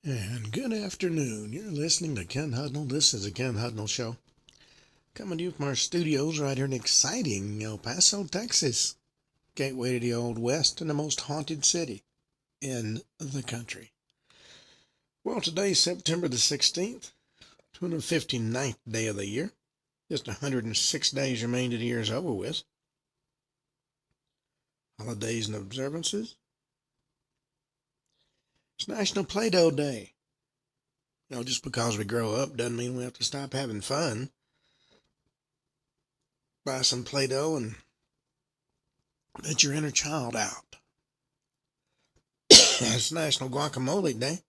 And good afternoon. You're listening to Ken Hudnall. This is the Ken Hudnall Show. Coming to you from our studios right here in exciting El Paso, Texas. Gateway to the Old West and the most haunted city in the country. Well, today's September the 16th, 259th day of the year. Just 106 days remain to the year's over with. Holidays and observances. It's National Play-Doh Day. Just because we grow up doesn't mean we have to stop having fun. Buy some Play-Doh and let your inner child out. It's National Guacamole Day.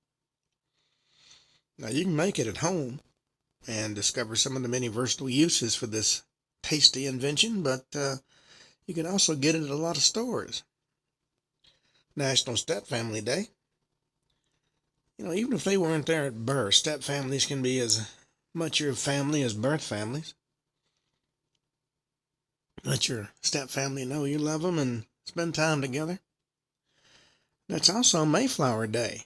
Now, you can make it at home and discover some of the many versatile uses for this tasty invention, but you can also get it at a lot of stores. National Step Family Day. Even if they weren't there at birth, step families can be as much your family as birth families. Let your step family know you love them and spend time together. That's also Mayflower Day.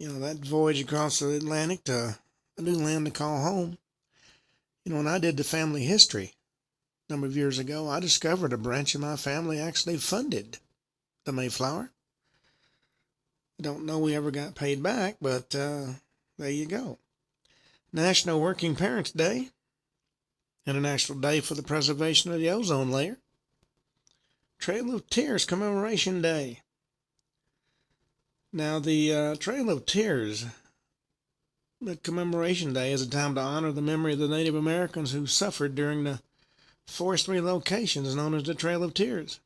That voyage across the Atlantic to a new land to call home. When I did the family history a number of years ago, I discovered a branch of my family actually funded the Mayflower. I don't know we ever got paid back, but there you go. National Working Parents Day. International Day for the Preservation of the Ozone Layer. Trail of Tears Commemoration Day. Now, the Trail of Tears, the Commemoration Day, is a time to honor the memory of the Native Americans who suffered during the forced relocations known as the Trail of Tears.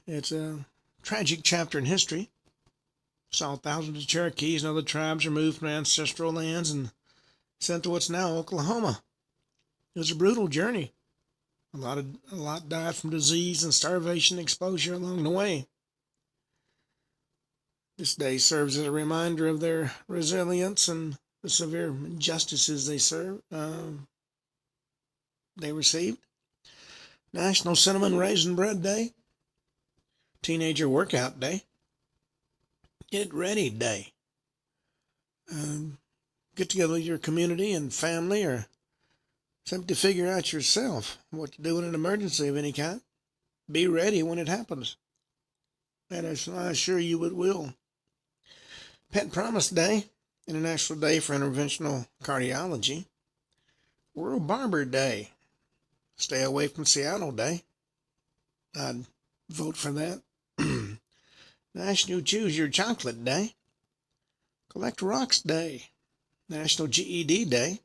It's a tragic chapter in history. Saw thousands of Cherokees and other tribes removed from ancestral lands and sent to what's now Oklahoma. It was a brutal journey. A lot died from disease and starvation exposure along the way. This day serves as a reminder of their resilience and the severe injustices they received. National Cinnamon Raisin Bread Day. Teenager Workout Day. Get Ready Day. Get together with your community and family, or simply figure out yourself what to do in an emergency of any kind. Be ready when it happens. And I assure you it will. Pet Promise Day. International Day for Interventional Cardiology. World Barber Day. Stay Away from Seattle Day. I'd vote for that. National Choose Your Chocolate Day. Collect Rocks Day. National GED Day.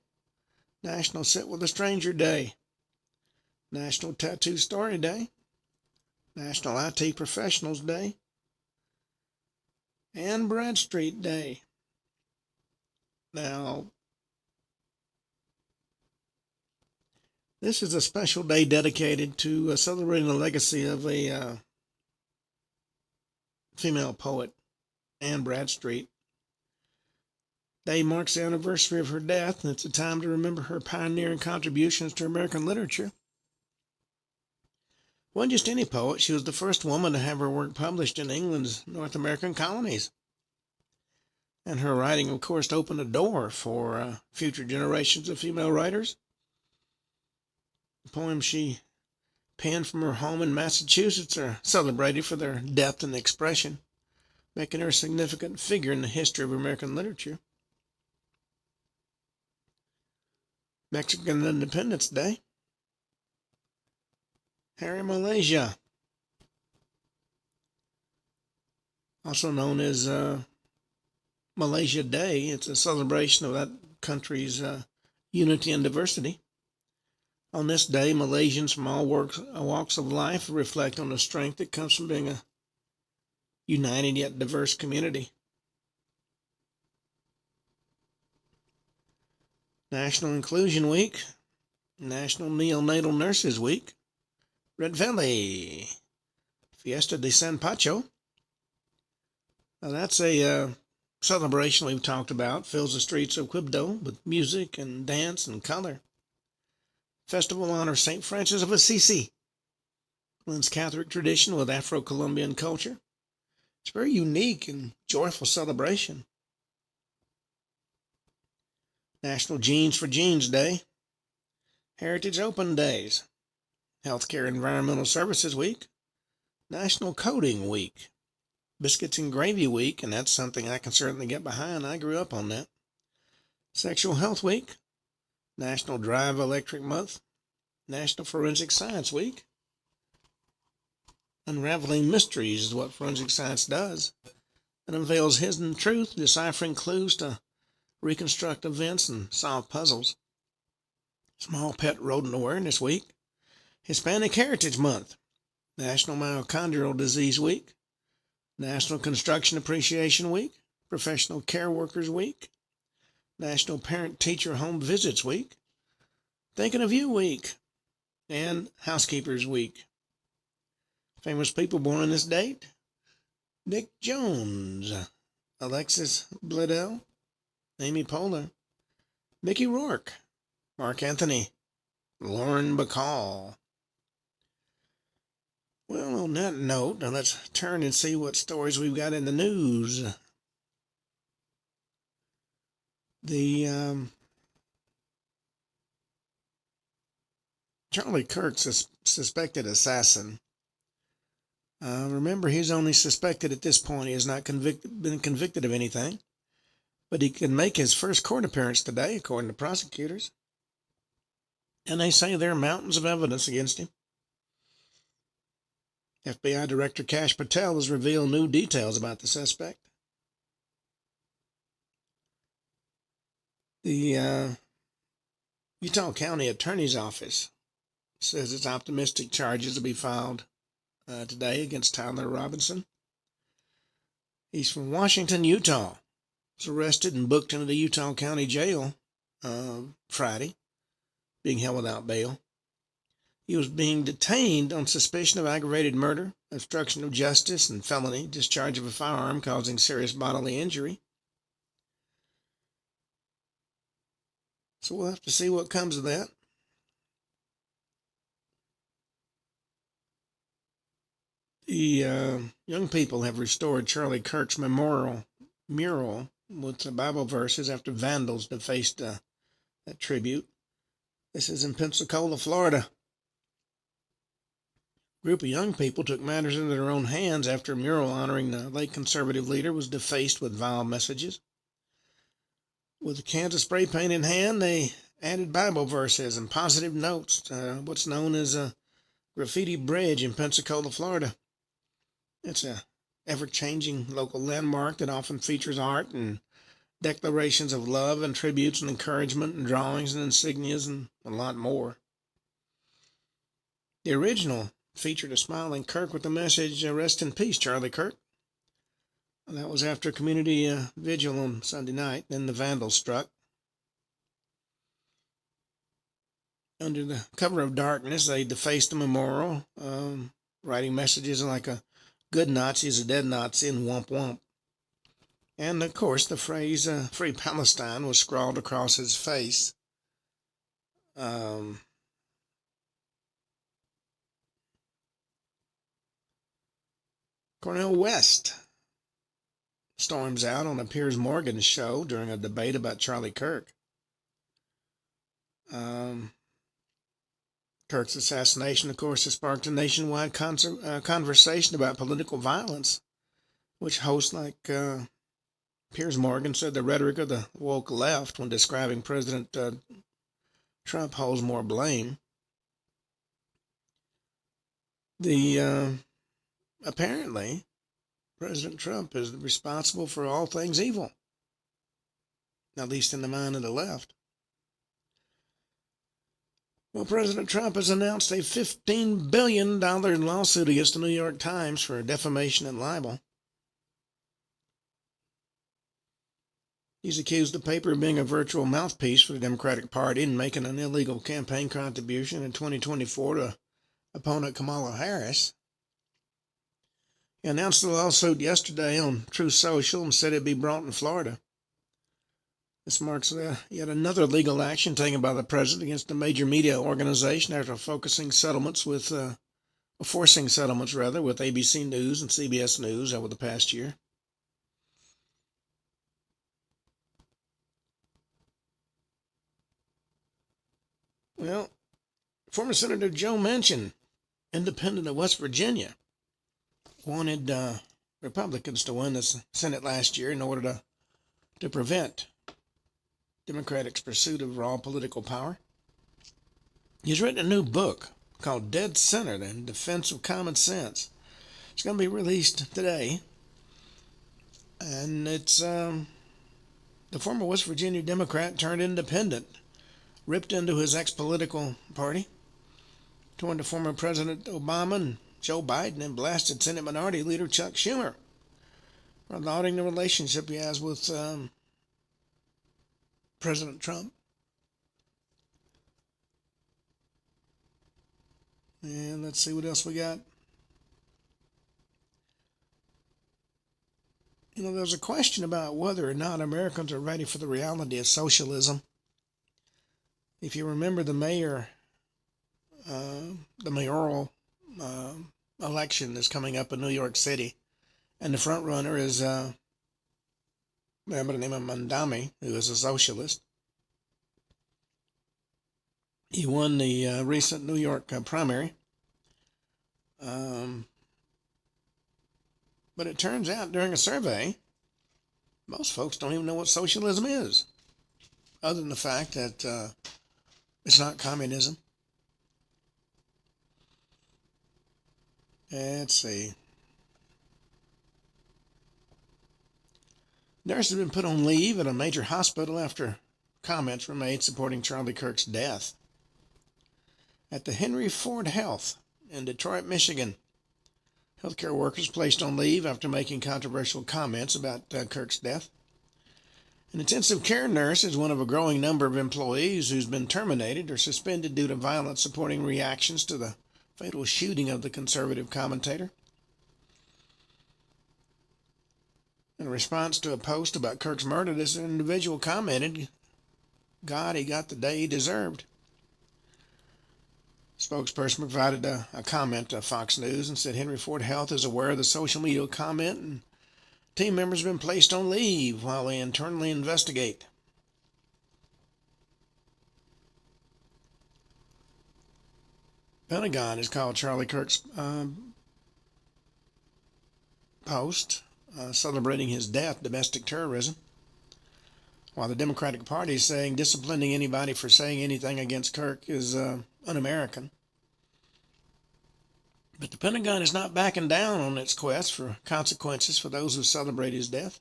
National Sit with a Stranger Day. National Tattoo Story Day. National IT Professionals Day. And Bradstreet Day. Now, this is a special day dedicated to celebrating the legacy of a female poet, Anne Bradstreet. Day marks the anniversary of her death, and it's a time to remember her pioneering contributions to American literature. Wasn't just any poet, she was the first woman to have her work published in England's North American colonies. And her writing, of course, opened a door for future generations of female writers. The poems she penned from her home in Massachusetts are celebrated for their depth and expression, making her a significant figure in the history of American literature. Mexican Independence Day. Harry Malaysia, also known as Malaysia Day. It's a celebration of that country's unity and diversity. On this day, Malaysians from all walks of life reflect on the strength that comes from being a united yet diverse community. National Inclusion Week. National Neonatal Nurses Week. Red Valley. Fiesta de San Pacho. Now that's a celebration we've talked about. Fills the streets of Quibdó with music and dance and color. Festival honors St. Francis of Assisi. Blends Catholic tradition with Afro-Colombian culture. It's a very unique and joyful celebration. National Jeans for Jeans Day, Heritage Open Days, Healthcare Environmental Services Week, National Coding Week, Biscuits and Gravy Week, and that's something I can certainly get behind. I grew up on that. Sexual Health Week, National Drive Electric Month, National Forensic Science Week. Unraveling mysteries is what forensic science does. It unveils hidden truth, deciphering clues to reconstruct events and solve puzzles. Small Pet Rodent Awareness Week, Hispanic Heritage Month, National Mitochondrial Disease Week, National Construction Appreciation Week, Professional Care Workers Week, National Parent-Teacher Home Visits Week, Thinking of You Week, and Housekeepers Week. Famous people born on this date: Nick Jones, Alexis Bledel, Amy Poehler, Mickey Rourke, Mark Anthony, Lauren Bacall. Well, on that note, now let's turn and see what stories we've got in the news. The Charlie Kirk, suspected assassin. Remember, he's only suspected at this point. He has not been convicted of anything. But he can make his first court appearance today, according to prosecutors. And they say there are mountains of evidence against him. FBI Director Kash Patel has revealed new details about the suspect. The Utah County Attorney's Office says it's optimistic charges will be filed today against Tyler Robinson. He's from Washington, Utah. He was arrested and booked into the Utah County Jail Friday, being held without bail. He was being detained on suspicion of aggravated murder, obstruction of justice, and felony discharge of a firearm causing serious bodily injury. So we'll have to see what comes of that. The young people have restored Charlie Kirk's mural with the Bible verses after vandals defaced that tribute. This is in Pensacola, Florida. A group of young people took matters into their own hands after a mural honoring the late conservative leader was defaced with vile messages. With a can of spray paint in hand, they added Bible verses and positive notes to what's known as a graffiti bridge in Pensacola, Florida. It's a ever-changing local landmark that often features art and declarations of love and tributes and encouragement and drawings and insignias and a lot more. The original featured a smiling Kirk with the message, "Rest in peace, Charlie Kirk." That was after a community vigil on Sunday night. Then the vandals struck. Under the cover of darkness, they defaced the memorial, writing messages like a good Nazi is a dead Nazi and womp womp. And, of course, the phrase Free Palestine was scrawled across his face. Cornel West storms out on a Piers Morgan show during a debate about Charlie Kirk. Kirk's assassination, of course, has sparked a nationwide conversation about political violence, which hosts like Piers Morgan said the rhetoric of the woke left when describing President Trump holds more blame. Apparently, President Trump is responsible for all things evil, at least in the mind of the left. Well, President Trump has announced a $15 billion lawsuit against the New York Times for defamation and libel. He's accused the paper of being a virtual mouthpiece for the Democratic Party and making an illegal campaign contribution in 2024 to opponent Kamala Harris. He announced the lawsuit yesterday on Truth Social and said it'd be brought in Florida. This marks yet another legal action taken by the president against a major media organization after forcing settlements with ABC News and CBS News over the past year. Well, former Senator Joe Manchin, independent of West Virginia, wanted Republicans to win the Senate last year in order to prevent Democrats' pursuit of raw political power. He's written a new book called Dead Center in Defense of Common Sense. It's going to be released today. And it's the former West Virginia Democrat turned independent, ripped into his ex-political party, joined the former President Obama and Joe Biden, and blasted Senate Minority Leader Chuck Schumer for lauding the relationship he has with President Trump. And let's see what else we got. You know, there's a question about whether or not Americans are ready for the reality of socialism. If you remember the mayoral election is coming up in New York City, and the front runner is a man by the name of Mandami, who is a socialist. He won the recent New York primary. But it turns out during a survey, most folks don't even know what socialism is, other than the fact that it's not communism. Let's see. Nurse has been put on leave at a major hospital after comments were made supporting Charlie Kirk's death. At the Henry Ford Health in Detroit, Michigan, healthcare workers placed on leave after making controversial comments about Kirk's death. An intensive care nurse is one of a growing number of employees who's been terminated or suspended due to violence supporting reactions to the fatal shooting of the conservative commentator. In response to a post about Kirk's murder, this individual commented, "God, he got the day he deserved." Spokesperson provided a comment to Fox News and said Henry Ford Health is aware of the social media comment and team members have been placed on leave while they internally investigate. Pentagon has called Charlie Kirk's post celebrating his death domestic terrorism, while the Democratic Party is saying disciplining anybody for saying anything against Kirk is un-American. But the Pentagon is not backing down on its quest for consequences for those who celebrate his death.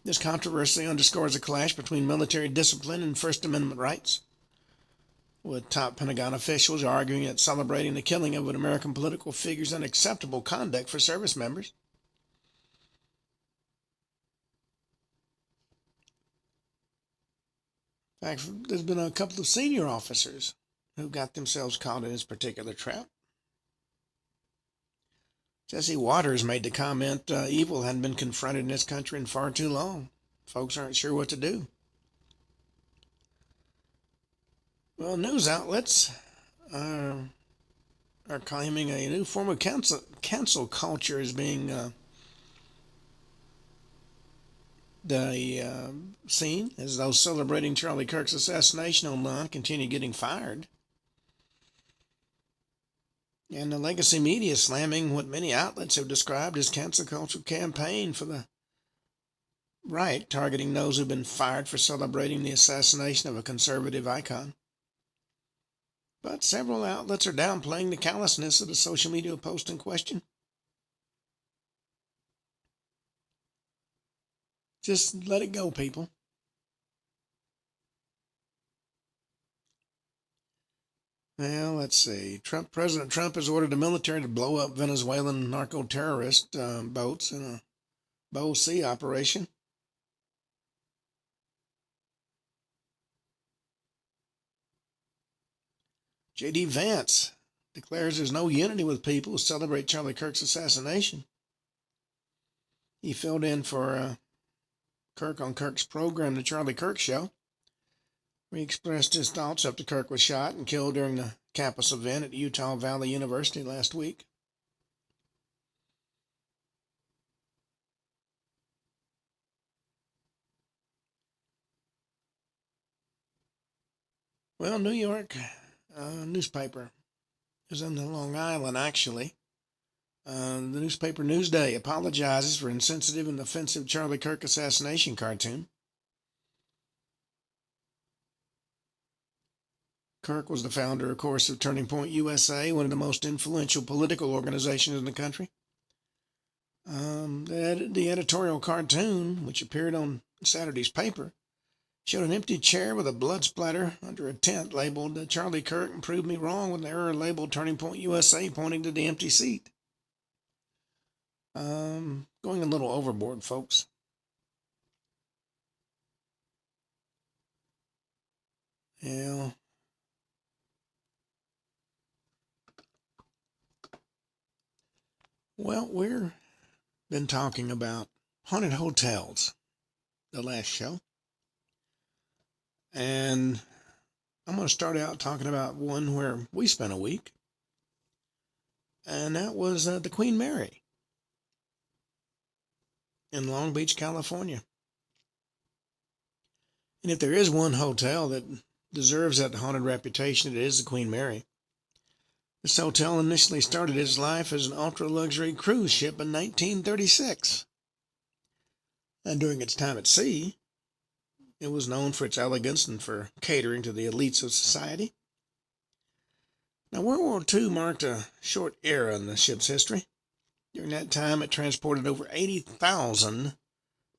This controversy underscores a clash between military discipline and First Amendment rights, with top Pentagon officials arguing that celebrating the killing of an American political figure is unacceptable conduct for service members. In fact, there's been a couple of senior officers who got themselves caught in this particular trap. Jesse Waters made the comment, evil hadn't been confronted in this country in far too long. Folks aren't sure what to do. Well, news outlets are claiming a new form of cancel culture is being seen as those celebrating Charlie Kirk's assassination online continue getting fired. And the legacy media slamming what many outlets have described as cancel culture campaign for the right, targeting those who've been fired for celebrating the assassination of a conservative icon. But several outlets are downplaying the callousness of the social media post in question. Just let it go, people. Well, let's see. President Trump has ordered the military to blow up Venezuelan narco-terrorist boats in a Bow Sea operation. J.D. Vance declares there's no unity with people who celebrate Charlie Kirk's assassination. He filled in for Kirk on Kirk's program, The Charlie Kirk Show. He expressed his thoughts after Kirk was shot and killed during the campus event at Utah Valley University last week. Well, New York newspaper. It was on the Long Island, actually. The newspaper Newsday apologizes for insensitive and offensive Charlie Kirk assassination cartoon. Kirk was the founder, of course, of Turning Point USA, one of the most influential political organizations in the country. The editorial cartoon, which appeared on Saturday's paper, showed an empty chair with a blood splatter under a tent labeled Charlie Kirk proved me wrong with an error labeled Turning Point USA pointing to the empty seat. Going a little overboard, folks. Yeah. Well, we've been talking about haunted hotels the last show. And I'm going to start out talking about one where we spent a week. And that was the Queen Mary in Long Beach, California. And if there is one hotel that deserves that haunted reputation, it is the Queen Mary. This hotel initially started its life as an ultra-luxury cruise ship in 1936. And during its time at sea, it was known for its elegance and for catering to the elites of society. Now, World War II marked a short era in the ship's history. During that time, it transported over 80,000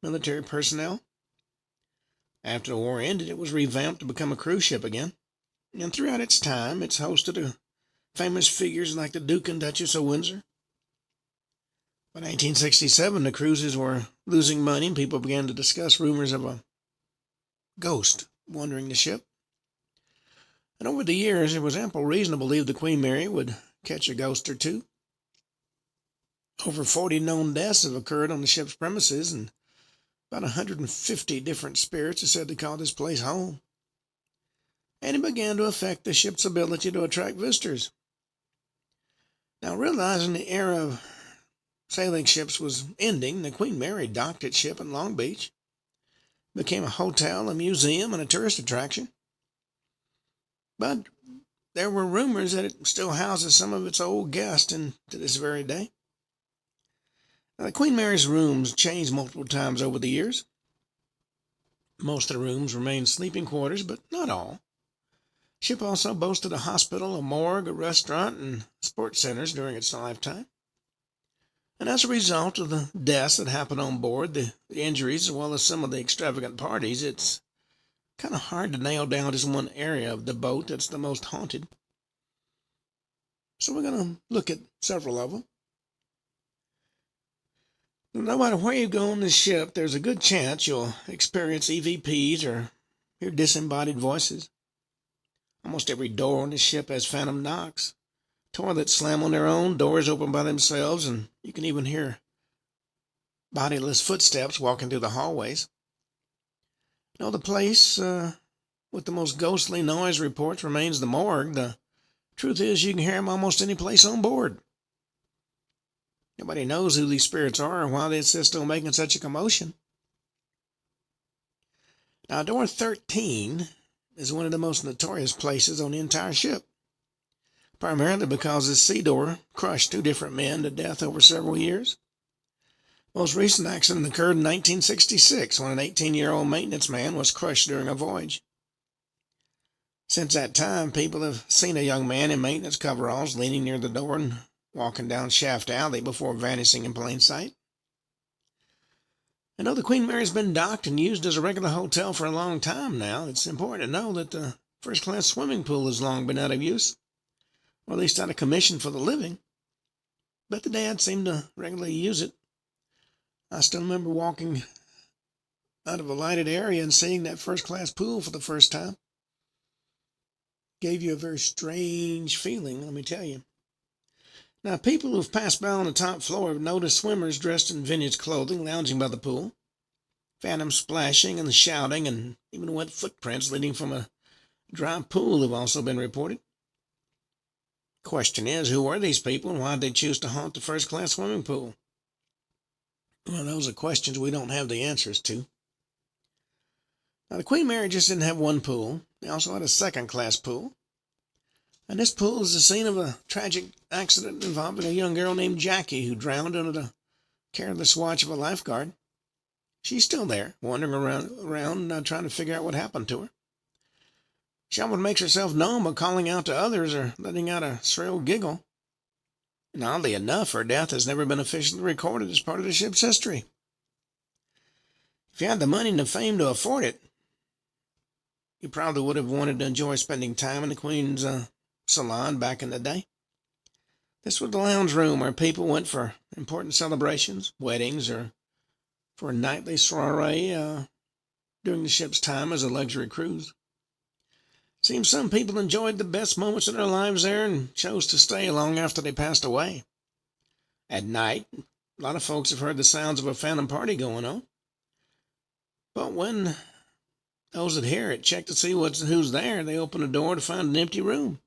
military personnel. After the war ended, it was revamped to become a cruise ship again. And throughout its time, it's hosted famous figures like the Duke and Duchess of Windsor. By 1967, the cruises were losing money, and people began to discuss rumors of a ghost wandering the ship. And over the years, there was ample reason to believe the Queen Mary would catch a ghost or two. Over 40 known deaths have occurred on the ship's premises, and about 150 different spirits are said to call this place home. And it began to affect the ship's ability to attract visitors. Now, realizing the era of sailing ships was ending, the Queen Mary docked its ship in Long Beach, became a hotel, a museum, and a tourist attraction. But there were rumors that it still houses some of its old guests to this very day. Now, the Queen Mary's rooms changed multiple times over the years. Most of the rooms remained sleeping quarters, but not all. The ship also boasted a hospital, a morgue, a restaurant, and sports centers during its lifetime. And as a result of the deaths that happened on board, the injuries, as well as some of the extravagant parties, it's kind of hard to nail down just one area of the boat that's the most haunted. So we're going to look at several of them. No matter where you go on this ship, there's a good chance you'll experience EVPs or hear disembodied voices. Almost every door on the ship has phantom knocks. Toilets slam on their own, doors open by themselves, and you can even hear bodiless footsteps walking through the hallways. The place with the most ghostly noise reports remains the morgue. The truth is, you can hear them almost any place on board. Nobody knows who these spirits are or why they insist on making such a commotion. Now, door 13 is one of the most notorious places on the entire ship, primarily because this sea door crushed two different men to death over several years. The most recent accident occurred in 1966 when an 18-year-old maintenance man was crushed during a voyage. Since that time, people have seen a young man in maintenance coveralls leaning near the door and walking down Shaft Alley before vanishing in plain sight. I know the Queen Mary's been docked and used as a regular hotel for a long time now. It's important to know that the first-class swimming pool has long been out of use, or at least out of commission for the living. But the dad seemed to regularly use it. I still remember walking out of a lighted area and seeing that first-class pool for the first time. Gave you a very strange feeling, let me tell you. Now, people who've passed by on the top floor have noticed swimmers dressed in vintage clothing lounging by the pool, phantom splashing and shouting, and even wet footprints leading from a dry pool have also been reported. Question is, who are these people and why did they choose to haunt the first-class swimming pool? Well, those are questions we don't have the answers to. Now, the Queen Mary just didn't have one pool. They also had a second-class pool. And this pool is the scene of a tragic accident involving a young girl named Jackie who drowned under the careless watch of a lifeguard. She's still there, wandering around trying to figure out what happened to her. She often makes herself known by calling out to others or letting out a shrill giggle. And oddly enough, her death has never been officially recorded as part of the ship's history. If you had the money and the fame to afford it, you probably would have wanted to enjoy spending time in the Queen's salon back in the day. This was the lounge room where people went for important celebrations, weddings, or for a nightly soiree during the ship's time as a luxury cruise. Seems some people enjoyed the best moments of their lives there and chose to stay long after they passed away. At night, a lot of folks have heard the sounds of a phantom party going on. But when those that hear it check to see who's there, they open the door to find an empty room.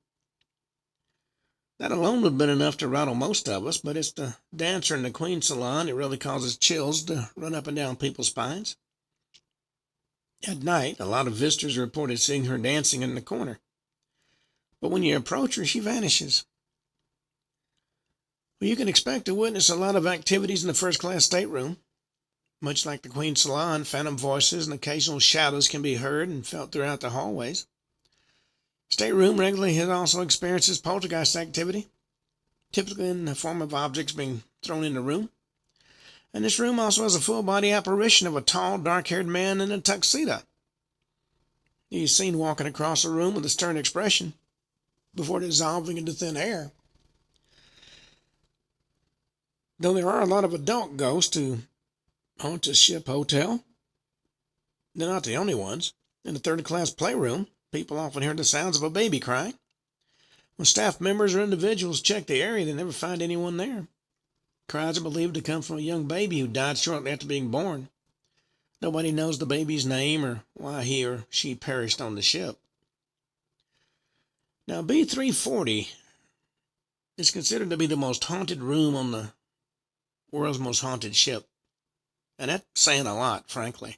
That alone would have been enough to rattle most of us, but it's the dancer in the Queen's salon that really causes chills to run up and down people's spines. At night, a lot of visitors reported seeing her dancing in the corner. But when you approach her, she vanishes. Well, you can expect to witness a lot of activities in the first-class stateroom. Much like the Queen's salon, phantom voices and occasional shadows can be heard and felt throughout the hallways. Stateroom regularly also experiences poltergeist activity, typically in the form of objects being thrown in the room. And this room also has a full-body apparition of a tall, dark-haired man in a tuxedo. He's seen walking across the room with a stern expression before dissolving into thin air. Though there are a lot of adult ghosts who haunt the ship hotel, they're not the only ones. In the third-class playroom, people often hear the sounds of a baby crying. When staff members or individuals check the area, they never find anyone there. Cries are believed to come from a young baby who died shortly after being born. Nobody knows the baby's name or why he or she perished on the ship. Now, B340 is considered to be the most haunted room on the world's most haunted ship. And that's saying a lot, frankly.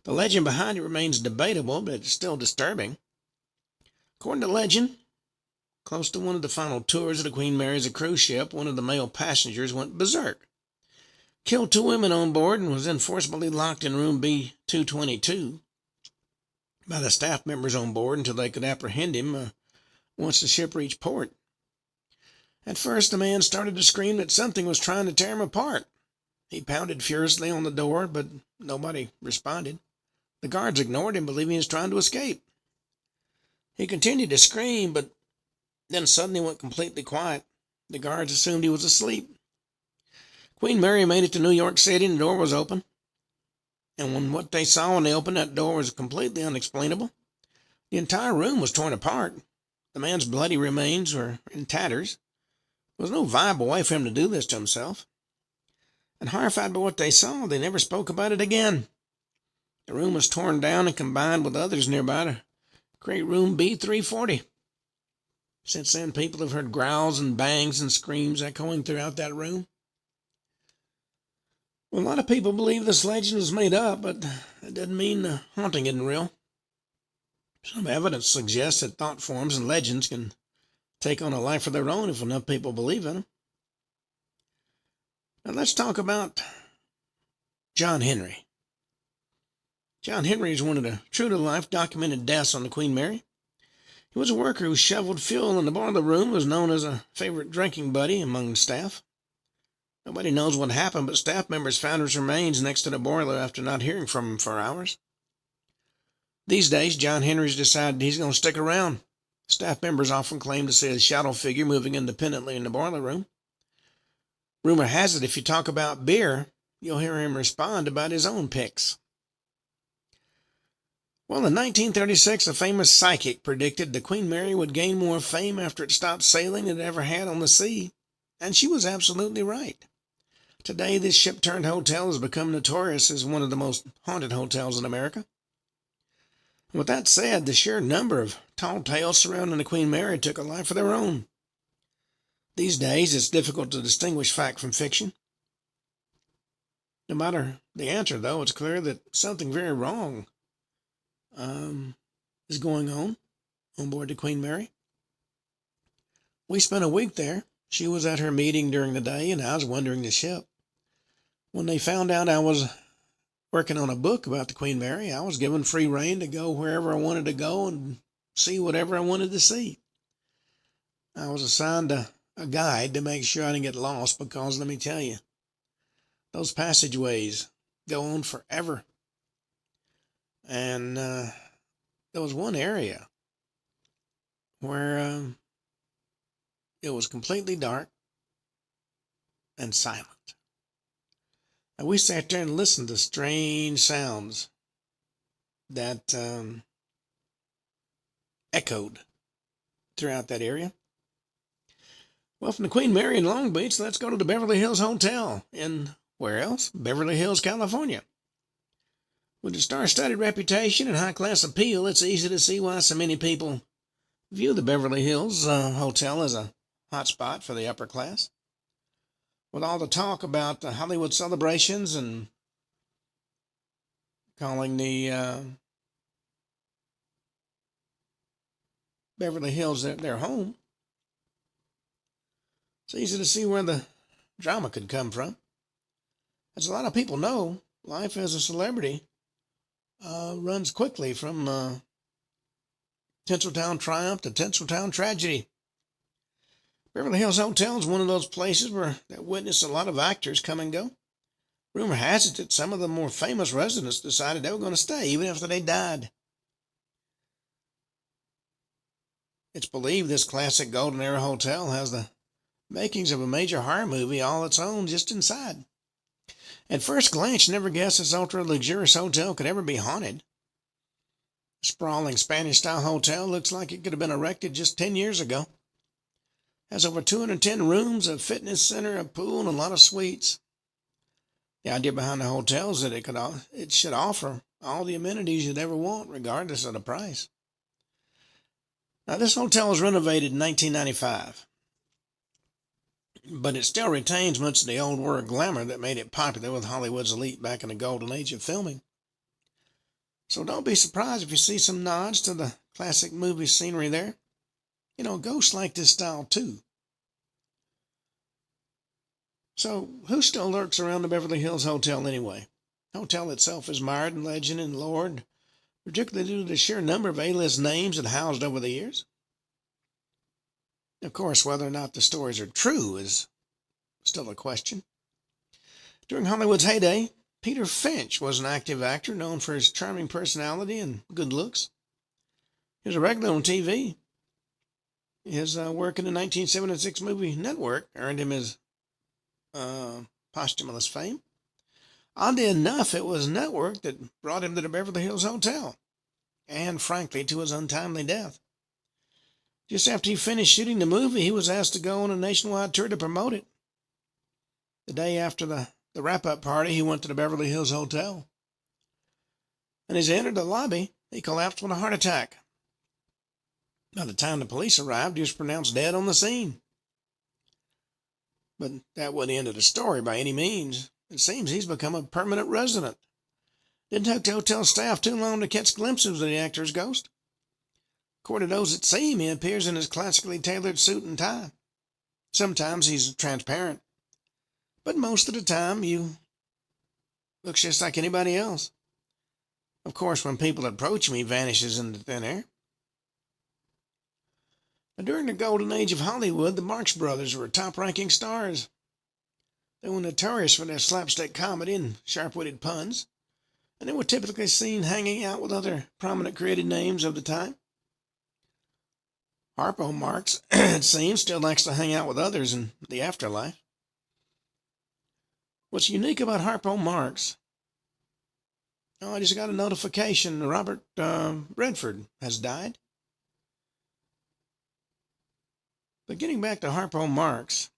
The legend behind it remains debatable, but it's still disturbing. According to legend, close to one of the final tours of the Queen Mary's cruise ship, one of the male passengers went berserk, killed 2 women on board, and was then forcibly locked in room B222 by the staff members on board until they could apprehend him once the ship reached port. At first, the man started to scream that something was trying to tear him apart. He pounded furiously on the door, but nobody responded. The guards ignored him, believing he was trying to escape. He continued to scream, but then suddenly went completely quiet. The guards assumed he was asleep. Queen Mary made it to New York City, and the door was open. And what they saw when they opened that door was completely unexplainable. The entire room was torn apart. The man's bloody remains were in tatters. There was no viable way for him to do this to himself. And horrified by what they saw, they never spoke about it again. The room was torn down and combined with others nearby to create room B340. Since then, people have heard growls and bangs and screams echoing throughout that room. Well, a lot of people believe this legend was made up, but that doesn't mean the haunting isn't real. Some evidence suggests that thought forms and legends can take on a life of their own if enough people believe in them. Now let's talk about John Henry. John Henry is one of the true-to-life documented deaths on the Queen Mary. He was a worker who shoveled fuel in the boiler room, was known as a favorite drinking buddy among the staff. Nobody knows what happened, but staff members found his remains next to the boiler after not hearing from him for hours. These days, John Henry's decided he's going to stick around. Staff members often claim to see a shadow figure moving independently in the boiler room. Rumor has it if you talk about beer, you'll hear him respond about his own picks. Well, in 1936, a famous psychic predicted the Queen Mary would gain more fame after it stopped sailing than it ever had on the sea, and she was absolutely right. Today, this ship-turned hotel has become notorious as one of the most haunted hotels in America. With that said, the sheer number of tall tales surrounding the Queen Mary took a life of their own. These days, it's difficult to distinguish fact from fiction. No matter the answer, though, it's clear that something very wrong is going on board the Queen Mary. We spent a week there. She was at her meeting during the day, and I was wandering the ship. When they found out I was working on a book about the Queen Mary, I was given free rein to go wherever I wanted to go and see whatever I wanted to see. I was assigned a guide to make sure I didn't get lost because, let me tell you, those passageways go on forever. And there was one area where it was completely dark and silent. And we sat there and listened to strange sounds that echoed throughout that area. Well, from the Queen Mary in Long Beach, let's go to the Beverly Hills Hotel in, where else? Beverly Hills, California. With its star-studded reputation and high-class appeal, it's easy to see why so many people view the Beverly Hills Hotel as a hot spot for the upper class. With all the talk about the Hollywood celebrations and calling the Beverly Hills their home, it's easy to see where the drama could come from. As a lot of people know, life as a celebrity runs quickly from Tinseltown triumph to Tinseltown tragedy. Beverly Hills Hotel is one of those places that witnessed a lot of actors come and go. Rumor has it that some of the more famous residents decided they were going to stay even after they died. It's believed this classic Golden Era hotel has the makings of a major horror movie all its own just inside. At first glance, you never guess this ultra-luxurious hotel could ever be haunted. The sprawling Spanish-style hotel looks like it could have been erected just 10 years ago. It has over 210 rooms, a fitness center, a pool, and a lot of suites. The idea behind the hotel is that it should offer all the amenities you'd ever want, regardless of the price. Now, this hotel was renovated in 1995. But it still retains much of the old world glamour that made it popular with Hollywood's elite back in the golden age of filming. So don't be surprised if you see some nods to the classic movie scenery there. You know, ghosts like this style too. So who still lurks around the Beverly Hills Hotel anyway? The hotel itself is mired in legend and lore, particularly due to the sheer number of A-list names it housed over the years. Of course, whether or not the stories are true is still a question. During Hollywood's heyday, Peter Finch was an active actor known for his charming personality and good looks. He was a regular on TV. His work in the 1976 movie Network earned him his posthumous fame. Oddly enough, it was Network that brought him to the Beverly Hills Hotel, and frankly, to his untimely death. Just after he finished shooting the movie, he was asked to go on a nationwide tour to promote it. The day after the wrap-up party, he went to the Beverly Hills Hotel. And as he entered the lobby, he collapsed with a heart attack. By the time the police arrived, he was pronounced dead on the scene. But that wasn't the end of the story by any means. It seems he's become a permanent resident. Didn't take the hotel staff too long to catch glimpses of the actor's ghost. According to those that see him, he appears in his classically tailored suit and tie. Sometimes he's transparent, but most of the time he looks just like anybody else. Of course, when people approach him, he vanishes into thin air. Now, during the golden age of Hollywood, the Marx Brothers were top-ranking stars. They were notorious for their slapstick comedy and sharp-witted puns, and they were typically seen hanging out with other prominent creative names of the time. Harpo Marx, it seems, still likes to hang out with others in the afterlife. What's unique about Harpo Marx? Oh, I just got a notification. Robert Redford has died. But getting back to Harpo Marx,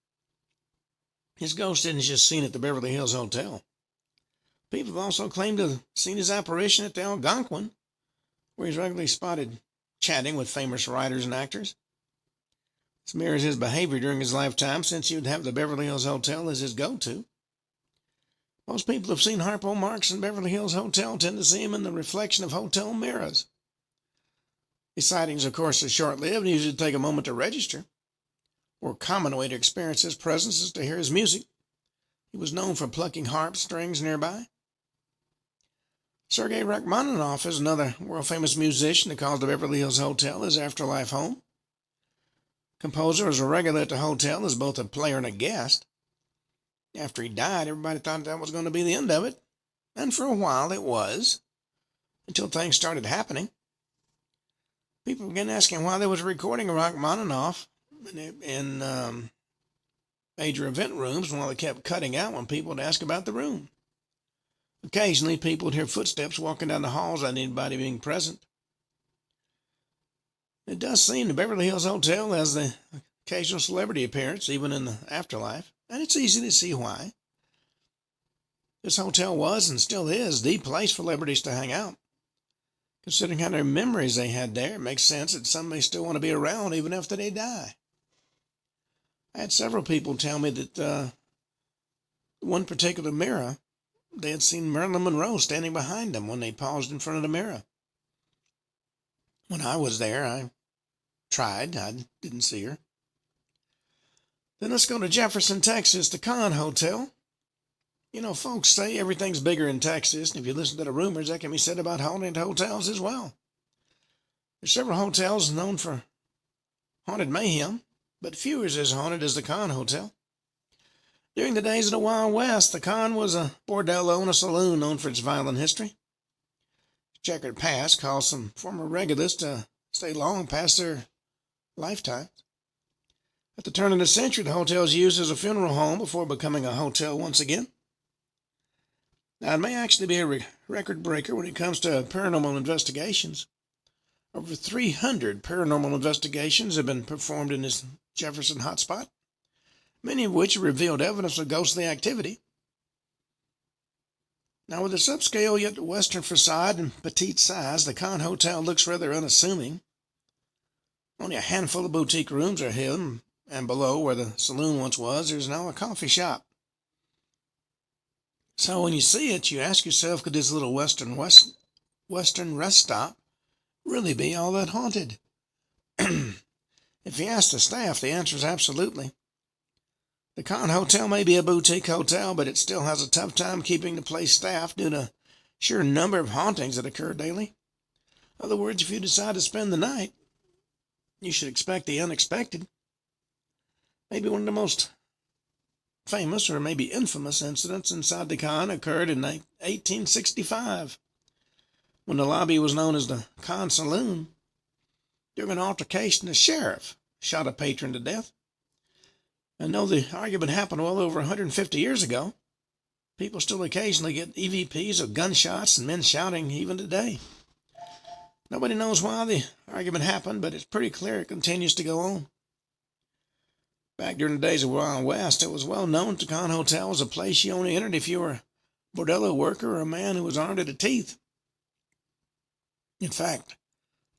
his ghost isn't just seen at the Beverly Hills Hotel. People have also claimed to have seen his apparition at the Algonquin, where he's regularly spotted chatting with famous writers and actors. This mirrors his behavior during his lifetime, since he would have the Beverly Hills Hotel as his go-to. Most people who've seen Harpo Marx in Beverly Hills Hotel tend to see him in the reflection of hotel mirrors. These sightings, of course, are short-lived and usually take a moment to register. A more common way to experience his presence is to hear his music. He was known for plucking harp strings nearby. Sergei Rachmaninoff is another world-famous musician who calls the Beverly Hills Hotel his afterlife home. Composer was a regular at the hotel as both a player and a guest. After he died, everybody thought that was going to be the end of it, and for a while it was, until things started happening. People began asking why there was a recording of Rachmaninoff in major event rooms while they kept cutting out when people would ask about the room. Occasionally, people would hear footsteps walking down the halls without anybody being present. It does seem the Beverly Hills Hotel has the occasional celebrity appearance, even in the afterlife, and it's easy to see why. This hotel was and still is the place for celebrities to hang out. Considering how many memories they had there, it makes sense that some may still want to be around even after they die. I had several people tell me that one particular mirror, they had seen Marilyn Monroe standing behind them when they paused in front of the mirror. When I was there, I tried. I didn't see her. Then let's go to Jefferson, Texas, the Kahn Hotel. You know, folks say everything's bigger in Texas, and if you listen to the rumors, that can be said about haunted hotels as well. There's several hotels known for haunted mayhem, but few is as haunted as the Kahn Hotel. During the days of the Wild West, the Kahn was a bordello and a saloon known for its violent history. Checkered past caused some former regulars to stay long past their lifetime. At the turn of the century, the hotel was used as a funeral home before becoming a hotel once again. Now, it may actually be a record breaker when it comes to paranormal investigations. Over 300 paranormal investigations have been performed in this Jefferson hotspot, many of which have revealed evidence of ghostly activity. Now, with its upscale yet western facade and petite size, the Kahn Hotel looks rather unassuming. Only a handful of boutique rooms are hidden, and below, where the saloon once was, there's now a coffee shop. So when you see it, you ask yourself, could this little western rest stop really be all that haunted? If you ask the staff, the answer is absolutely. The Kahn Hotel may be a boutique hotel, but it still has a tough time keeping the place staffed due to sheer number of hauntings that occur daily. In other words, if you decide to spend the night, you should expect the unexpected. Maybe one of the most famous or maybe infamous incidents inside the Kahn occurred in 1865, when the lobby was known as the Kahn Saloon. During an altercation, the sheriff shot a patron to death. And though the argument happened well over 150 years ago, people still occasionally get EVPs of gunshots and men shouting even today. Nobody knows why the argument happened, but it's pretty clear it continues to go on. Back during the days of Wild West, it was well known the Kahn Hotel was a place you only entered if you were a bordello worker or a man who was armed to the teeth. In fact,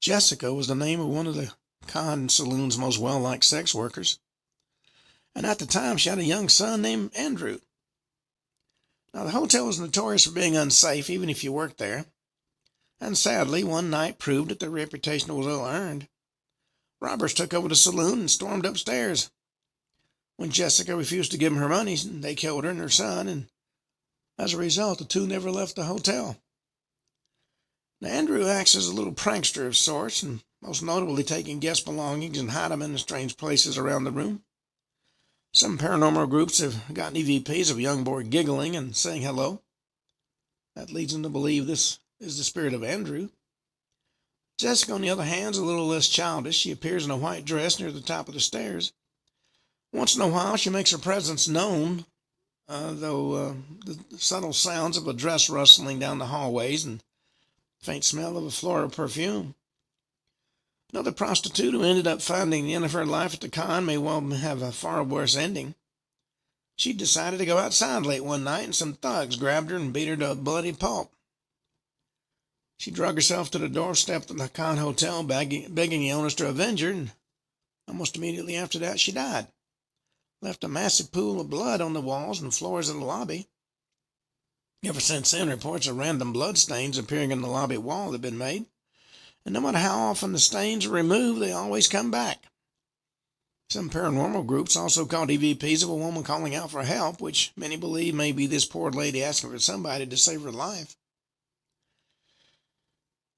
Jessica was the name of one of the Kahn Saloon's most well-liked sex workers. And at the time, she had a young son named Andrew. Now, the hotel was notorious for being unsafe, even if you worked there. And sadly, one night proved that their reputation was well-earned. Robbers took over the saloon and stormed upstairs. When Jessica refused to give them her money, they killed her and her son, and as a result, the two never left the hotel. Now, Andrew acts as a little prankster of sorts, and most notably taking guest belongings and hide them in strange places around the room. Some paranormal groups have gotten EVPs of a young boy giggling and saying hello. That leads them to believe this is the spirit of Andrew. Jessica, on the other hand, is a little less childish. She appears in a white dress near the top of the stairs. Once in a while, she makes her presence known, though the subtle sounds of a dress rustling down the hallways and faint smell of a floral perfume. Another prostitute who ended up finding the end of her life at the Kahn may well have a far worse ending. She decided to go outside late one night, and some thugs grabbed her and beat her to a bloody pulp. She dragged herself to the doorstep of the Kahn Hotel, begging the owners to avenge her, and almost immediately after that, she died. Left a massive pool of blood on the walls and floors of the lobby. Ever since then, reports of random blood stains appearing in the lobby wall have been made, And no matter how often the stains are removed, they always come back. Some paranormal groups also called EVPs of a woman calling out for help, which many believe may be this poor lady asking for somebody to save her life.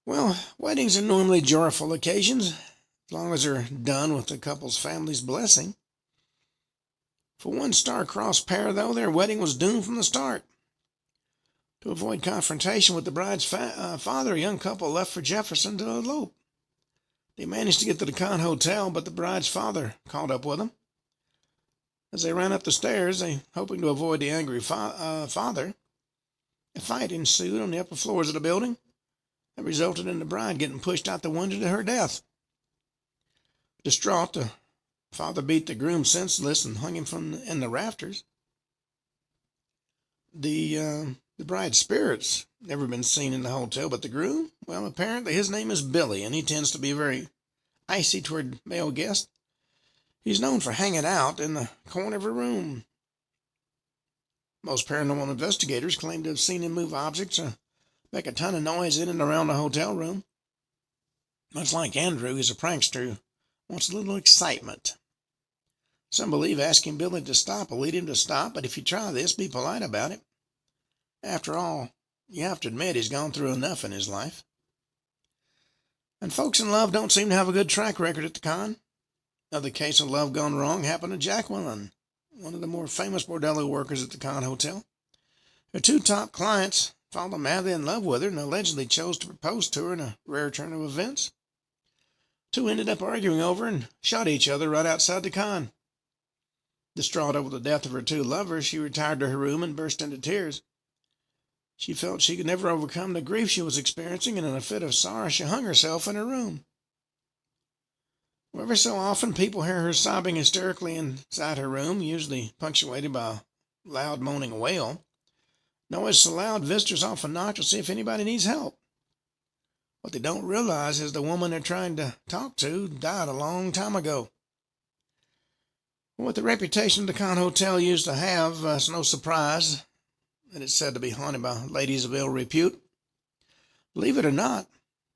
Well, weddings are normally joyful occasions, as long as they're done with the couple's family's blessing. For one star-crossed pair, though, their wedding was doomed from the start. To avoid confrontation with the bride's father, a young couple left for Jefferson to elope. They managed to get to the Con Hotel, but the bride's father caught up with them. As they ran up the stairs, hoping to avoid the angry father, a fight ensued on the upper floors of the building that resulted in the bride getting pushed out the window to her death. Distraught, the father beat the groom senseless and hung him in the rafters. The bride's spirits never been seen in the hotel, but the groom, well, apparently his name is Billy, and he tends to be very icy toward male guests. He's known for hanging out in the corner of a room. Most paranormal investigators claim to have seen him move objects or make a ton of noise in and around the hotel room. Much like Andrew, he's a prankster who wants a little excitement. Some believe asking Billy to stop will lead him to stop, but if you try this, be polite about it. After all, you have to admit he's gone through enough in his life. And folks in love don't seem to have a good track record at the con. Another case of love gone wrong happened to Jacqueline, one of the more famous bordello workers at the Con Hotel. Her two top clients fallen madly in love with her and allegedly chose to propose to her in a rare turn of events. Two ended up arguing over and shot each other right outside the con. Distraught over the death of her two lovers, she retired to her room and burst into tears. She felt she could never overcome the grief she was experiencing, and in a fit of sorrow she hung herself in her room. Every so often, people hear her sobbing hysterically inside her room, usually punctuated by a loud moaning wail. Noise so loud, visitors often knock to see if anybody needs help. What they don't realize is the woman they're trying to talk to died a long time ago. With the reputation the Con Hotel used to have, it's no surprise that it's said to be haunted by ladies of ill repute. Believe it or not,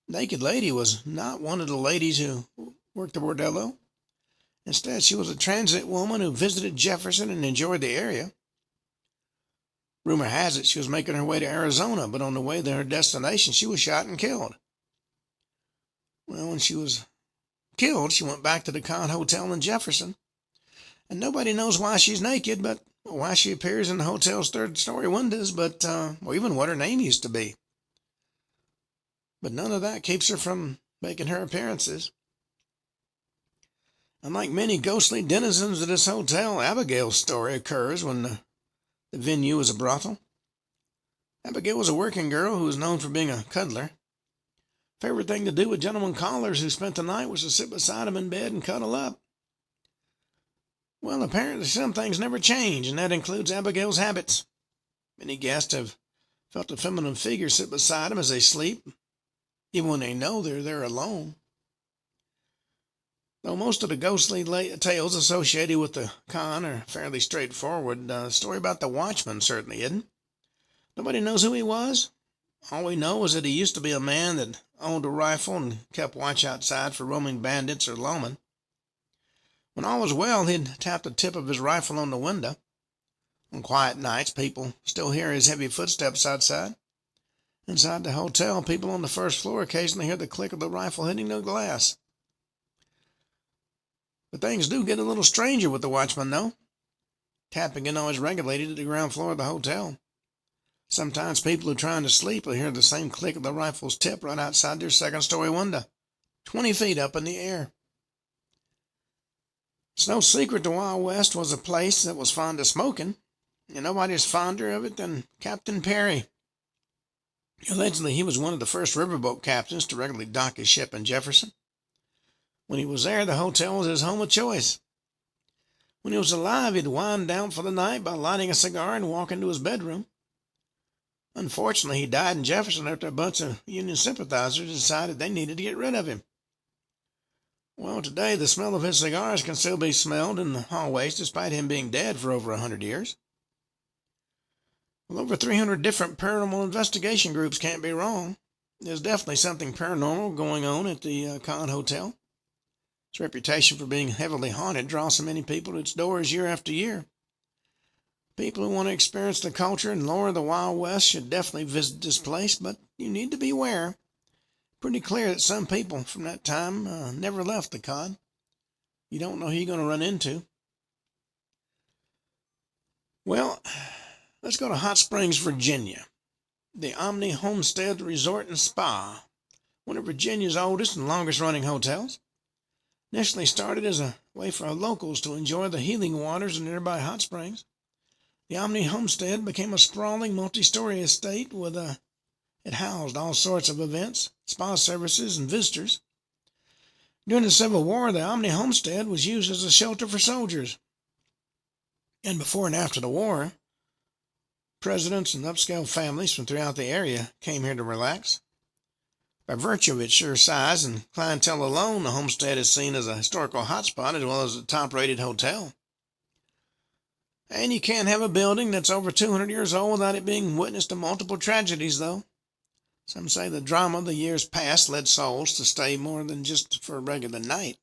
Naked Lady was not one of the ladies who worked the bordello. Instead, she was a transit woman who visited Jefferson and enjoyed the area. Rumor has it she was making her way to Arizona, but on the way to her destination, she was shot and killed. Well, when she was killed, she went back to the Con Hotel in Jefferson. And nobody knows why she's naked, but why she appears in the hotel's third-story windows, or even what her name used to be. But none of that keeps her from making her appearances. Unlike many ghostly denizens of this hotel, Abigail's story occurs when the venue was a brothel. Abigail was a working girl who was known for being a cuddler. Favorite thing to do with gentlemen callers who spent the night was to sit beside them in bed and cuddle up. Well, apparently some things never change, and that includes Abigail's habits. Many guests have felt a feminine figure sit beside them as they sleep, even when they know they're there alone. Though most of the ghostly tales associated with the con are fairly straightforward, the story about the watchman certainly isn't. Nobody knows who he was. All we know is that he used to be a man that owned a rifle and kept watch outside for roaming bandits or lawmen. When all was well, he'd tap the tip of his rifle on the window. On quiet nights, people still hear his heavy footsteps outside. Inside the hotel, people on the first floor occasionally hear the click of the rifle hitting the glass. But things do get a little stranger with the watchman, though. Tapping isn't always regulated at the ground floor of the hotel. Sometimes people who are trying to sleep will hear the same click of the rifle's tip right outside their second-story window, 20 feet up in the air. It's no secret the Wild West was a place that was fond of smoking, and nobody's fonder of it than Captain Perry. Allegedly, he was one of the first riverboat captains to regularly dock his ship in Jefferson. When he was there, the hotel was his home of choice. When he was alive, he'd wind down for the night by lighting a cigar and walk into his bedroom. Unfortunately, he died in Jefferson after a bunch of Union sympathizers decided they needed to get rid of him. Well, today the smell of his cigars can still be smelled in the hallways despite him being dead for over 100 years. Well, over 300 different paranormal investigation groups can't be wrong. there's definitely something paranormal going on at the Con Hotel. Its reputation for being heavily haunted draws so many people to its doors year after year. People who want to experience the culture and lore of the Wild West should definitely visit this place, but you need to beware. Pretty clear that some people from that time never left the con. You don't know who you're going to run into. Well, let's go to Hot Springs, Virginia. The Omni Homestead Resort and Spa, one of Virginia's oldest and longest running hotels. Initially started as a way for locals to enjoy the healing waters of nearby hot springs, the Omni Homestead became a sprawling multi-story estate it housed all sorts of events, spa services, and visitors. During the Civil War, the Omni Homestead was used as a shelter for soldiers. And before and after the war, presidents and upscale families from throughout the area came here to relax. By virtue of its sheer size and clientele alone, the homestead is seen as a historical hotspot as well as a top-rated hotel. And you can't have a building that's over 200 years old without it being witness to multiple tragedies, though. Some say the drama of the years past led souls to stay more than just for a regular night.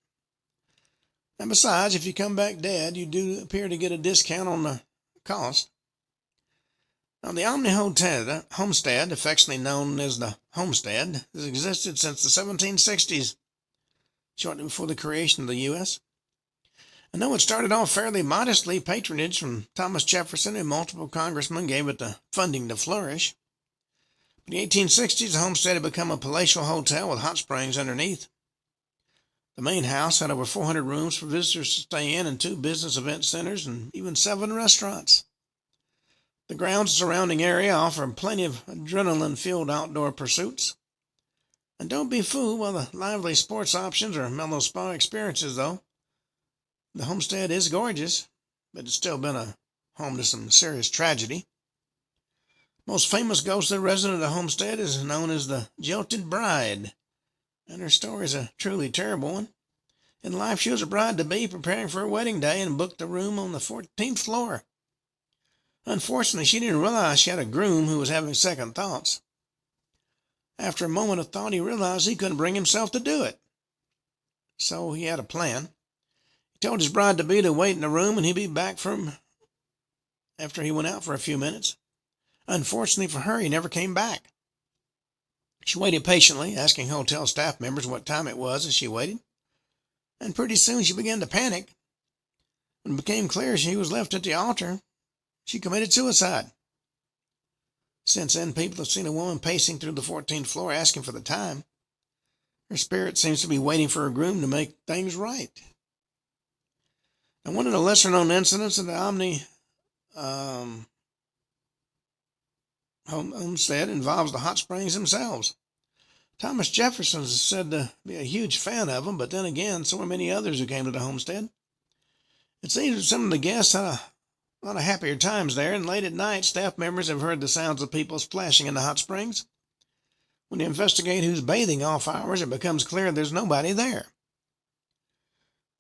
And besides, if you come back dead, you do appear to get a discount on the cost. Now, the Omni Homestead, affectionately known as the Homestead, has existed since the 1760s, shortly before the creation of the U.S. And though it started off fairly modestly, patronage from Thomas Jefferson and multiple congressmen gave it the funding to flourish. In the 1860s, the homestead had become a palatial hotel with hot springs underneath. The main house had over 400 rooms for visitors to stay in and 2 business event centers and even 7 restaurants. The grounds and surrounding area offer plenty of adrenaline-fueled outdoor pursuits. And don't be fooled by the lively sports options or mellow spa experiences, though. The homestead is gorgeous, but it's still been a home to some serious tragedy. Most famous ghostly resident of the homestead is known as the Jilted Bride, and her story is a truly terrible one. In life, she was a bride-to-be preparing for her wedding day and booked a room on the 14th floor. Unfortunately, she didn't realize she had a groom who was having second thoughts. After a moment of thought, he realized he couldn't bring himself to do it. So he had a plan. He told his bride-to-be to wait in the room and he'd be back after he went out for a few minutes. Unfortunately for her, he never came back. She waited patiently, asking hotel staff members what time it was as she waited. And pretty soon she began to panic. When it became clear she was left at the altar, she committed suicide. Since then, people have seen a woman pacing through the 14th floor asking for the time. Her spirit seems to be waiting for her groom to make things right. Now, one of the lesser-known incidents of the Omni Homestead involves the hot springs themselves. Thomas Jefferson is said to be a huge fan of them, but then again, so are many others who came to the homestead. It seems that some of the guests had a lot of happier times there, and late at night, staff members have heard the sounds of people splashing in the hot springs. When they investigate who's bathing off hours, it becomes clear there's nobody there.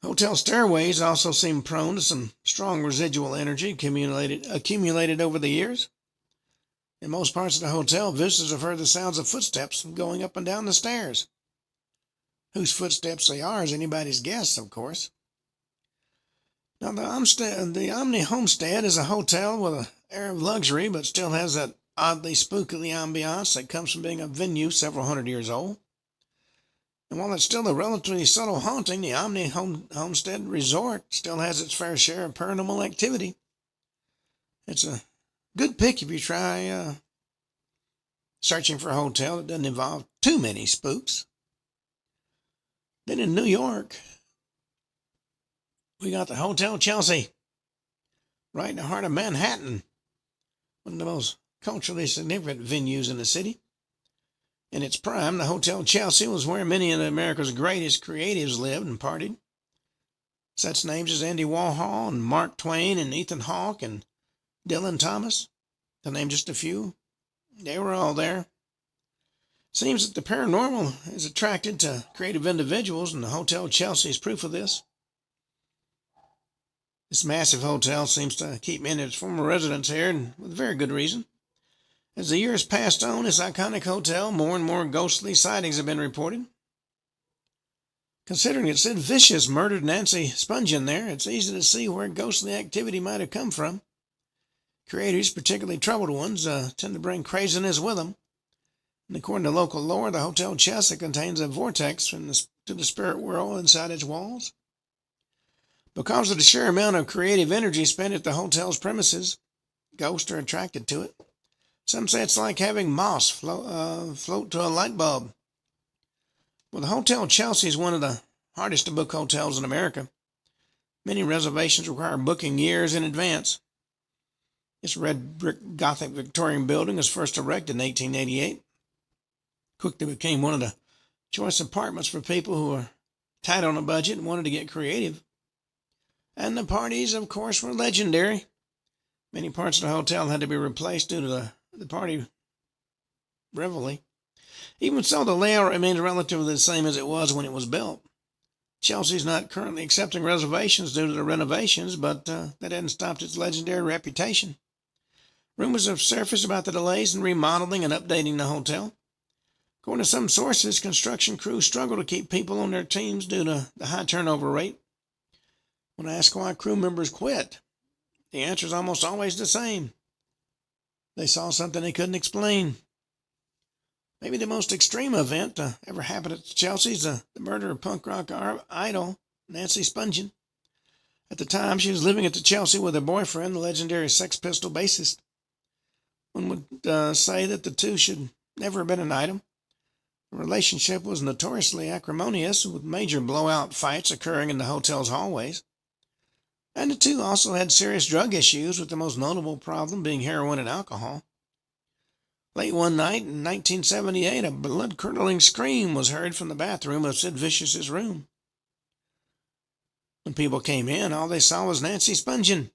Hotel stairways also seem prone to some strong residual energy accumulated over the years. In most parts of the hotel, visitors have heard the sounds of footsteps going up and down the stairs. Whose footsteps they are is anybody's guess, of course. Now, the Omni Homestead is a hotel with an air of luxury, but still has that oddly spooky ambiance that comes from being a venue several hundred years old. And while it's still a relatively subtle haunting, the Omni Homestead Resort still has its fair share of paranormal activity. It's a good pick if you try searching for a hotel that doesn't involve too many spooks. Then in New York, we got the Hotel Chelsea, right in the heart of Manhattan, one of the most culturally significant venues in the city. In its prime, the Hotel Chelsea was where many of America's greatest creatives lived and partied. Such names as Andy Warhol and Mark Twain and Ethan Hawke and Dylan Thomas, to name just a few. They were all there. It seems that the paranormal is attracted to creative individuals, and the Hotel Chelsea is proof of this. This massive hotel seems to keep many of its former residents here, and with very good reason. As the years passed on, this iconic hotel, more and more ghostly sightings have been reported. Considering that Sid Vicious murdered Nancy Spungen there, it's easy to see where ghostly activity might have come from. Creators, particularly troubled ones, tend to bring craziness with them. And according to local lore, the Hotel Chelsea contains a vortex to the spirit world inside its walls. Because of the sheer amount of creative energy spent at the hotel's premises, ghosts are attracted to it. Some say it's like having moss float to a light bulb. Well, the Hotel Chelsea is one of the hardest to book hotels in America. Many reservations require booking years in advance. This red brick Gothic Victorian building was first erected in 1888. Quickly became one of the choice apartments for people who were tight on a budget and wanted to get creative. And the parties, of course, were legendary. Many parts of the hotel had to be replaced due to the party revelry. Even so, the layout remains relatively the same as it was when it was built. Chelsea's not currently accepting reservations due to the renovations, but that hasn't stopped its legendary reputation. Rumors have surfaced about the delays in remodeling and updating the hotel. According to some sources, construction crews struggle to keep people on their teams due to the high turnover rate. When I ask why crew members quit, the answer is almost always the same. They saw something they couldn't explain. Maybe the most extreme event to ever happen at Chelsea's the murder of punk rock idol Nancy Spungen. At the time, she was living at the Chelsea with her boyfriend, the legendary Sex Pistol bassist. One would say that the two should never have been an item. The relationship was notoriously acrimonious, with major blowout fights occurring in the hotel's hallways. And the two also had serious drug issues, with the most notable problem being heroin and alcohol. Late one night in 1978, a blood-curdling scream was heard from the bathroom of Sid Vicious's room. When people came in, all they saw was Nancy Spungen,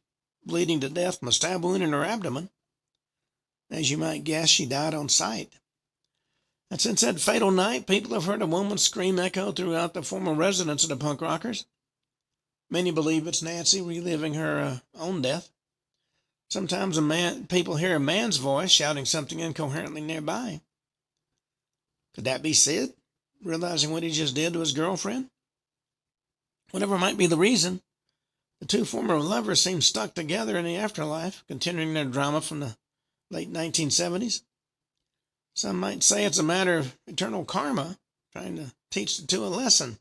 bleeding to death from a stab wound in her abdomen. As you might guess, she died on sight. And since that fatal night, people have heard a woman's scream echo throughout the former residence of the punk rockers. Many believe it's Nancy reliving her own death. Sometimes people hear a man's voice shouting something incoherently nearby. Could that be Sid, realizing what he just did to his girlfriend? Whatever might be the reason, the two former lovers seem stuck together in the afterlife, continuing their drama from the late 1970s. Some might say it's a matter of eternal karma, trying to teach the two a lesson.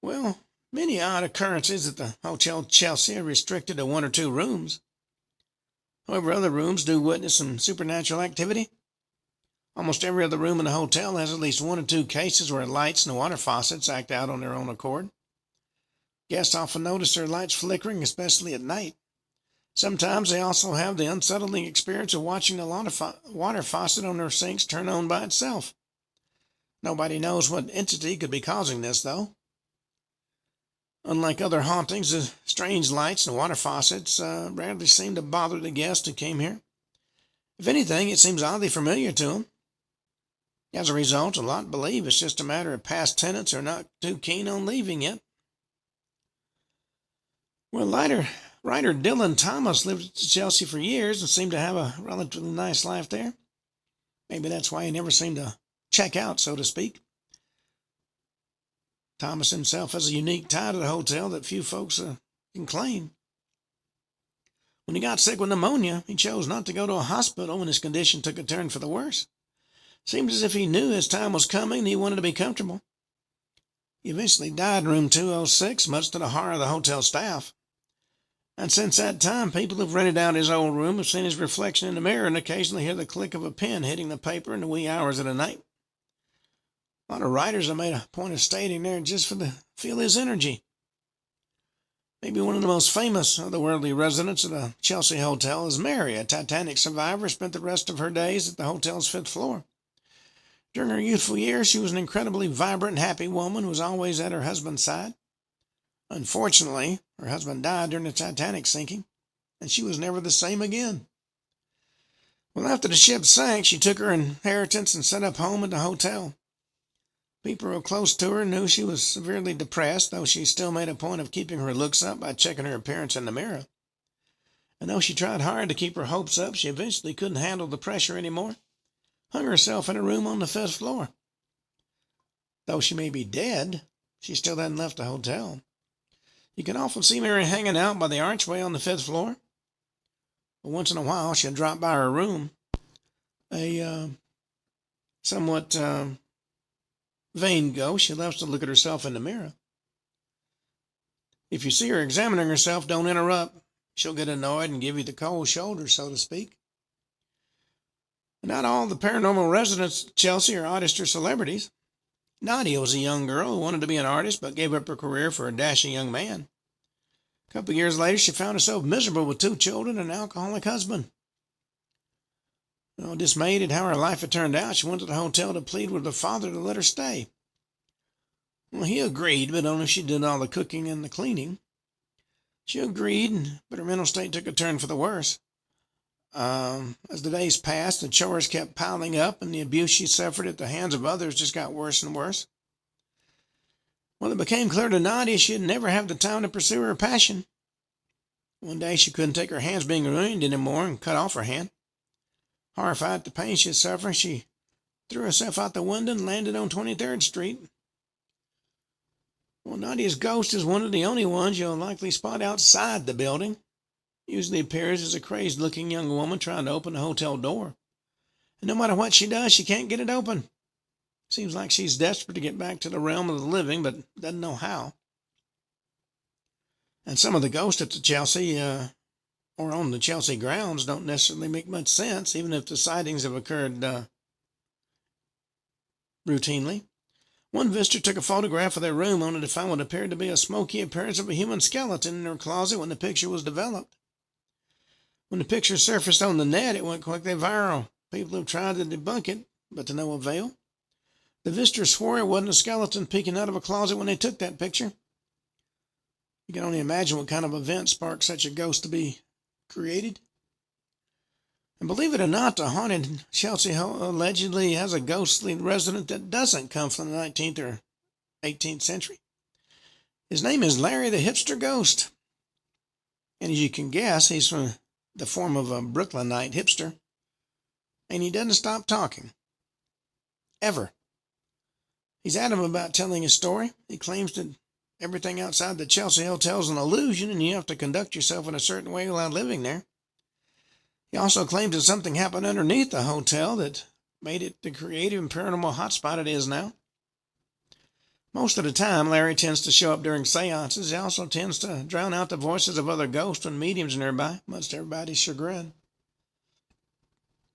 Well, many odd occurrences at the Hotel Chelsea are restricted to one or two rooms. However, other rooms do witness some supernatural activity. Almost every other room in the hotel has at least one or two cases where lights and water faucets act out on their own accord. Guests often notice their lights flickering, especially at night. Sometimes they also have the unsettling experience of watching the water faucet on their sinks turn on by itself. Nobody knows what entity could be causing this, though. Unlike other hauntings, the strange lights and water faucets rarely seem to bother the guests who came here. If anything, it seems oddly familiar to them. As a result, a lot believe it's just a matter of past tenants who are not too keen on leaving yet. Well, writer Dylan Thomas lived at Chelsea for years and seemed to have a relatively nice life there. Maybe that's why he never seemed to check out, so to speak. Thomas himself has a unique tie to the hotel that few folks can claim. When he got sick with pneumonia, he chose not to go to a hospital when his condition took a turn for the worse. Seemed as if he knew his time was coming and he wanted to be comfortable. He eventually died in room 206, much to the horror of the hotel staff. And since that time, people who've rented out his old room have seen his reflection in the mirror and occasionally hear the click of a pen hitting the paper in the wee hours of the night. A lot of writers have made a point of staying there just to feel his energy. Maybe one of the most famous otherworldly residents of the Chelsea Hotel is Mary, a Titanic survivor, spent the rest of her days at the hotel's 5th floor. During her youthful years, she was an incredibly vibrant and happy woman who was always at her husband's side. Unfortunately, her husband died during the Titanic sinking, and she was never the same again. Well, after the ship sank, she took her inheritance and set up home at the hotel. People who were close to her knew she was severely depressed, though she still made a point of keeping her looks up by checking her appearance in the mirror. And though she tried hard to keep her hopes up, she eventually couldn't handle the pressure anymore. Hung herself in a room on the 5th floor. Though she may be dead, she still hadn't left the hotel. You can often see Mary hanging out by the archway on the 5th floor. But once in a while, she'll drop by her room. A somewhat vain ghost. She loves to look at herself in the mirror. If you see her examining herself, don't interrupt. She'll get annoyed and give you the cold shoulder, so to speak. Not all the paranormal residents of Chelsea are artists or celebrities. Nadia was a young girl who wanted to be an artist but gave up her career for a dashing young man. A couple of years later, she found herself miserable with 2 children and an alcoholic husband. Dismayed at how her life had turned out, she went to the hotel to plead with her father to let her stay. Well, he agreed, but only if she did all the cooking and the cleaning. She agreed, but her mental state took a turn for the worse. As the days passed, the chores kept piling up, and the abuse she suffered at the hands of others just got worse and worse. Well, it became clear to Nadia she'd never have the time to pursue her passion. One day she couldn't take her hands being ruined anymore and cut off her hand. Horrified at the pain she was suffering, she threw herself out the window and landed on 23rd Street. Well, Nadia's ghost is one of the only ones you'll likely spot outside the building. Usually appears as a crazed-looking young woman trying to open a hotel door. And no matter what she does, she can't get it open. Seems like she's desperate to get back to the realm of the living, but doesn't know how. And some of the ghosts at the Chelsea, or on the Chelsea grounds, don't necessarily make much sense, even if the sightings have occurred routinely. One visitor took a photograph of their room only to find what appeared to be a smoky appearance of a human skeleton in her closet when the picture was developed. When the picture surfaced on the net, it went quickly viral. People have tried to debunk it, but to no avail. The visitor swore it wasn't a skeleton peeking out of a closet when they took that picture. You can only imagine what kind of event sparked such a ghost to be created. And believe it or not, the haunted Chelsea allegedly has a ghostly resident that doesn't come from the 19th or 18th century. His name is Larry the Hipster Ghost. And as you can guess, he's from the form of a Brooklynite hipster. And he doesn't stop talking. Ever. He's adamant about telling his story. He claims that everything outside the Chelsea Hotel is an illusion and you have to conduct yourself in a certain way while living there. He also claims that something happened underneath the hotel that made it the creative and paranormal hotspot it is now. Most of the time, Larry tends to show up during seances. He also tends to drown out the voices of other ghosts when mediums are nearby, much to everybody's chagrin.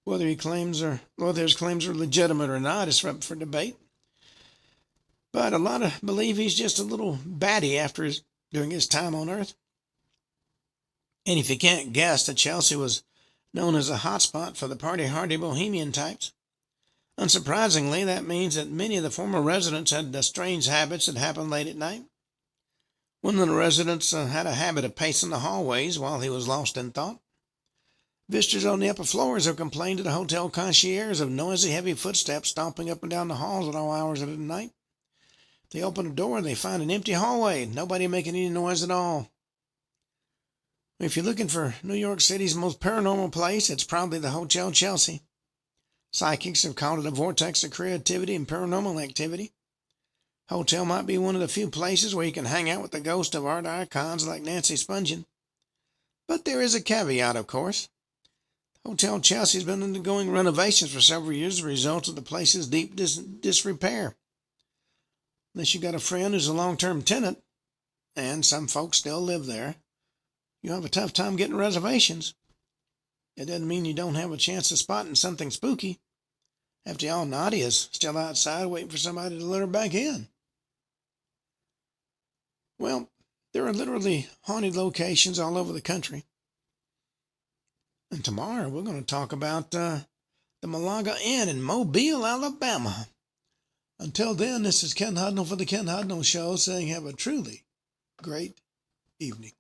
Whether his claims are legitimate or not is up for debate. But a lot of believe he's just a little batty during his time on Earth. And if you can't guess that Chelsea was known as a hotspot for the party-hardy bohemian types. Unsurprisingly, that means that many of the former residents had strange habits that happened late at night. One of the residents had a habit of pacing the hallways while he was lost in thought. Visitors on the upper floors have complained to the hotel concierge of noisy, heavy footsteps stomping up and down the halls at all hours of the night. If they open a door, they find an empty hallway, nobody making any noise at all. If you're looking for New York City's most paranormal place, it's probably the Hotel Chelsea. Psychics have called it a vortex of creativity and paranormal activity. Hotel might be one of the few places where you can hang out with the ghost of art icons like Nancy Spungen. But there is a caveat, of course. Hotel Chelsea has been undergoing renovations for several years as a result of the place's deep disrepair. Unless you got a friend who's a long-term tenant, and some folks still live there, you'll have a tough time getting reservations. It doesn't mean you don't have a chance of spotting something spooky. After all, Nadia's still outside waiting for somebody to let her back in. Well, there are literally haunted locations all over the country. And tomorrow we're going to talk about the Malaga Inn in Mobile, Alabama. Until then, this is Ken Hudnall for the Ken Hudnall Show saying have a truly great evening.